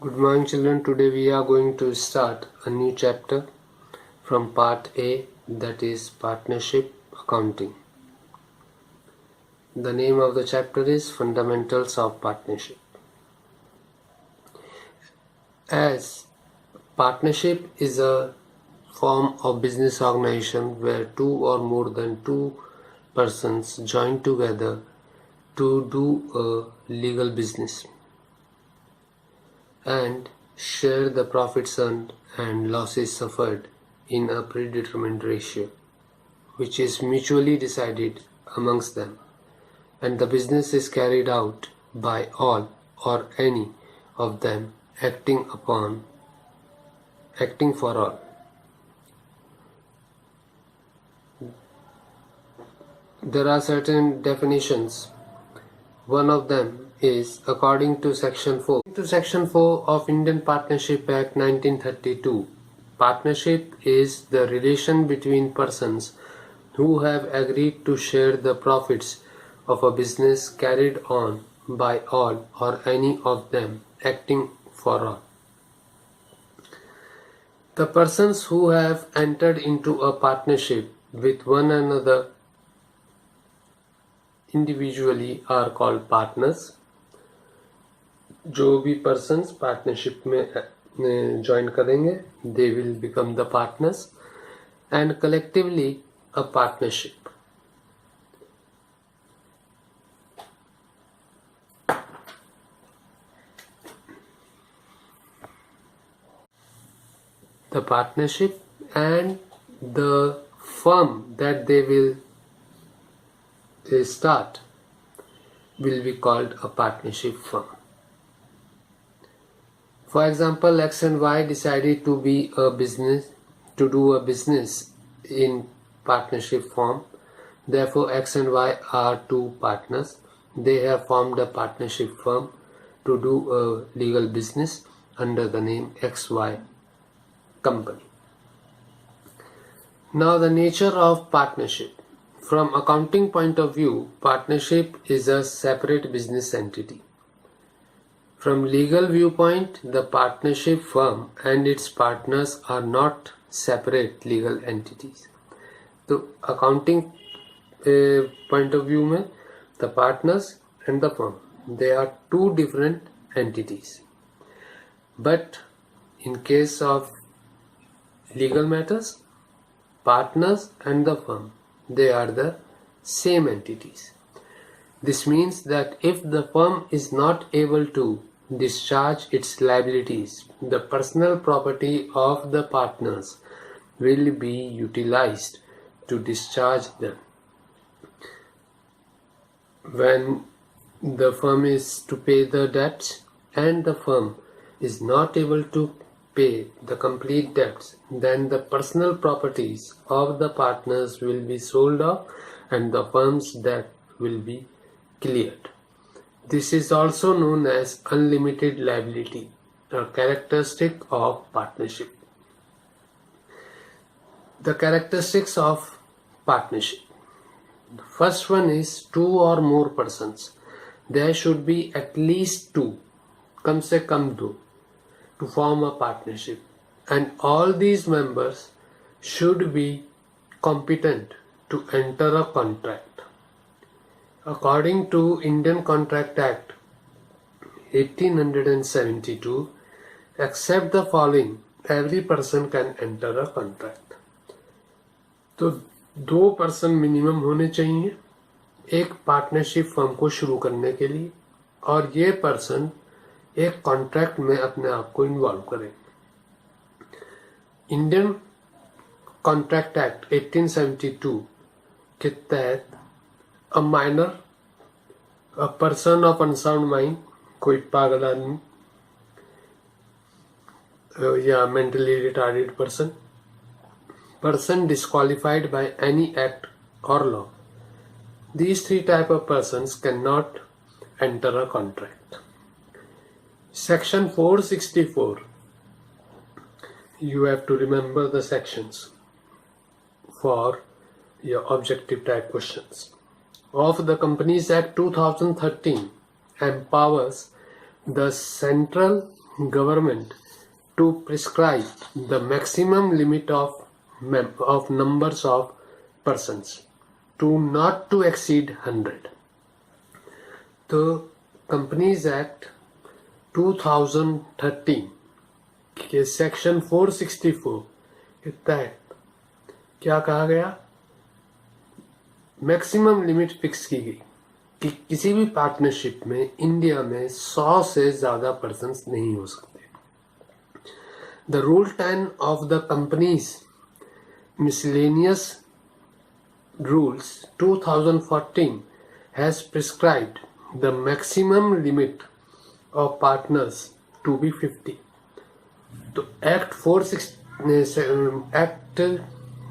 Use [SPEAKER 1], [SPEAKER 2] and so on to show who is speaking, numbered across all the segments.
[SPEAKER 1] Good morning children, today we are going to start a new chapter from part A, that is partnership accounting. The name of the chapter is Fundamentals of Partnership. As partnership is a form of business organization where two or more than two persons join together to do a legal business and share the profits earned and losses suffered in a predetermined ratio, which is mutually decided amongst them, and the business is carried out by all or any of them acting for all. There are certain definitions. One of them is according to Section 4. To Section 4 of Indian Partnership Act 1932, partnership is the relation between persons who have agreed to share the profits of a business carried on by all or any of them acting for all. The persons who have entered into a partnership with one another individually are called partners. जो भी persons partnership में join करेंगे, they will become the partners, and collectively a partnership. The partnership and the firm that they will start will be called a partnership firm. For example, X and Y decided to do a business in partnership form. Therefore, X and Y are two partners. They have formed a partnership firm to do a legal business under the name XY company. Now, the nature of partnership. From accounting point of view, partnership is a separate business entity. From legal viewpoint, the partnership firm and its partners are not separate legal entities. तो accounting point of view में the partners and the firm, they are two different entities. But in case of legal matters, partners and the firm, they are the same entities. This means that if the firm is not able to discharge its liabilities, the personal property of the partners will be utilized to discharge them. When the firm is to pay the debts and the firm is not able to pay the complete debts, then the personal properties of the partners will be sold off and the firm's debt will be cleared. This is also known as unlimited liability, a characteristic of partnership. The characteristics of partnership. The first one is two or more persons. There should be at least two, कम से कम दो, to form a partnership, and all these members should be competent to enter a contract. According to Indian Contract Act 1872, except the following, every person can enter a contract. तो दो person minimum होने चाहिए एक partnership firm को शुरू करने के लिए, और ये पर्सन एक कॉन्ट्रैक्ट में अपने आप को इन्वॉल्व करें. इंडियन कॉन्ट्रैक्ट एक्ट 1872 के तहत a minor, a person of unsound mind, कोई पागल आदमी या mentally retarded person disqualified by any act or law. These three type of persons cannot enter a contract. Section 464. You have to remember the sections for your objective type questions. Of the Companies Act 2013 empowers the central government to prescribe the maximum limit of numbers of persons to not to exceed 100. तो companies act 2013 के section 464 के तहत क्या कहा गया, maximum limit fix की गई कि किसी भी पार्टनरशिप में इंडिया में 100 से ज्यादा पर्सन्स नहीं हो सकते. The rule 10 of the companies miscellaneous rules 2014 has prescribed the maximum limit of partners to be 50. तो एक्ट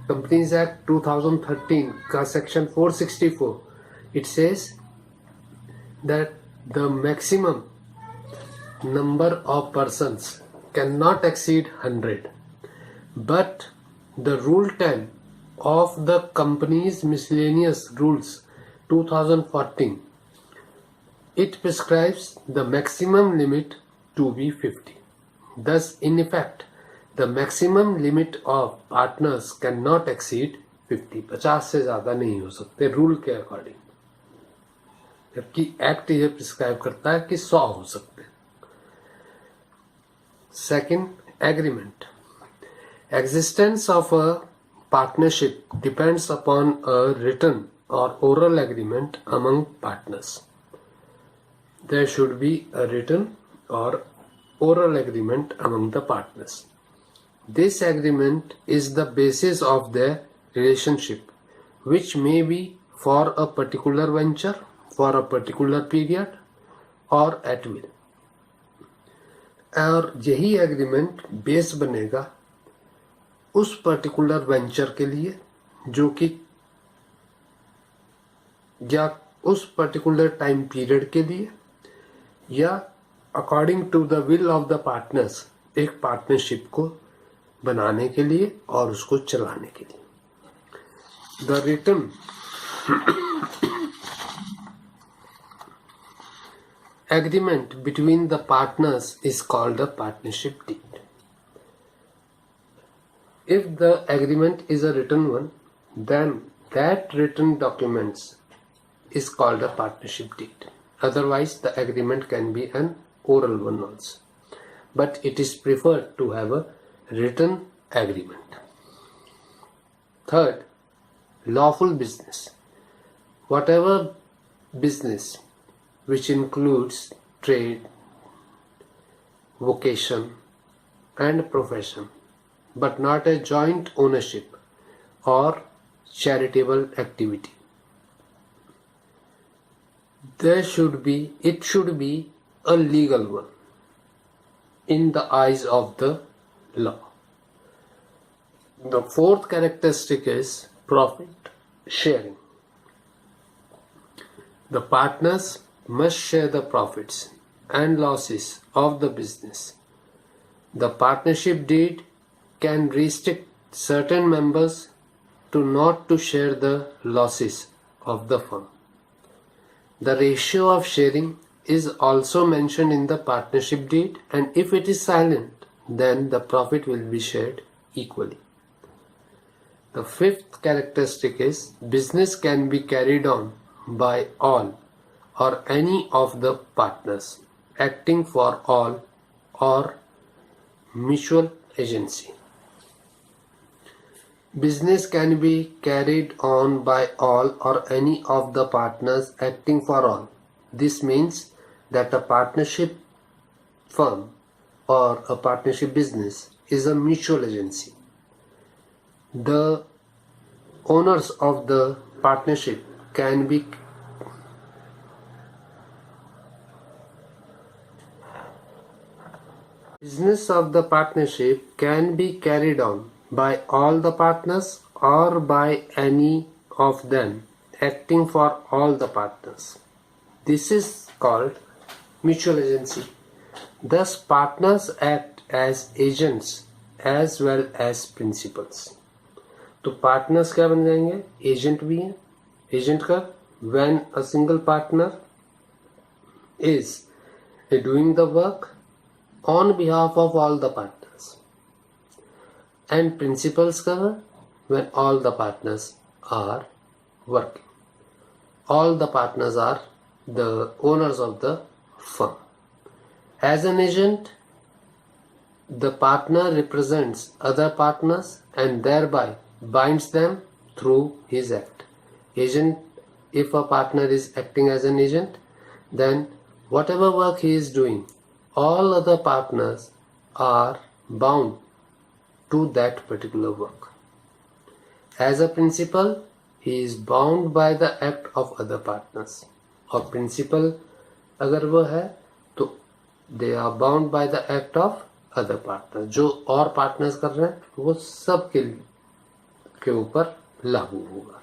[SPEAKER 1] कंपनीज एक्ट 2013 का section 464 it says that the maximum number of persons cannot exceed 100, but the rule 10 of the company's miscellaneous rules 2014 it prescribes the maximum limit to be 50. Thus, in effect, the maximum limit of partners cannot exceed 50. 50 से ज्यादा नहीं हो सकते rule के according, जबकि act यह prescribe करता है कि 100 हो सकते. Second, agreement. Existence of a partnership depends upon a written or oral agreement among partners. There should be a written or oral agreement among the partners. This agreement is the basis of their relationship, which may be for a particular venture, for a particular period, or at will. और यही agreement base बनेगा उस particular venture के लिए जो कि या उस पर्टिकुलर टाइम पीरियड के लिए या according to the will of the partners एक पार्टनरशिप को बनाने के लिए और उसको चलाने के लिए. The written agreement between the partners is called a partnership deed. If the agreement is a written one, then that written documents is called a partnership deed. Otherwise, the agreement can be an oral one also. But it is preferred to have a written agreement. Third, lawful business. Whatever business which includes trade, vocation, and profession, but not a joint ownership or charitable activity. It should be a legal one in the eyes of the law. The fourth characteristic is profit sharing. The partners must share the profits and losses of the business. The partnership deed can restrict certain members to not to share the losses of the firm. The ratio of sharing is also mentioned in the partnership deed, and if it is silent, then the profit will be shared equally. The fifth characteristic is business can be carried on by all or any of the partners acting for all or mutual agency. Business can be carried on by all or any of the partners acting for all. This means that a partnership firm or a partnership business is a mutual agency. The owners of the partnership can be business of the partnership can be carried on by all the partners or by any of them acting for all the partners. This is called mutual agency. Thus, partners act as agents as well as principals. तो partners क्या बन जाएंगे? Agent भी हैं. Agent का when a single partner is doing the work on behalf of all the partners. And principals cover when all the partners are working. All the partners are the owners of the firm. As an agent, the partner represents other partners and thereby binds them through his act. Agent, if a partner is acting as an agent, then whatever work he is doing, all other partners are bound to that particular work. As a principal, he is bound by the act of other partners. और principal अगर वो है तो they are bound by the act of other partners. जो और partners कर रहे हैं वो सब के ऊपर लागू होगा.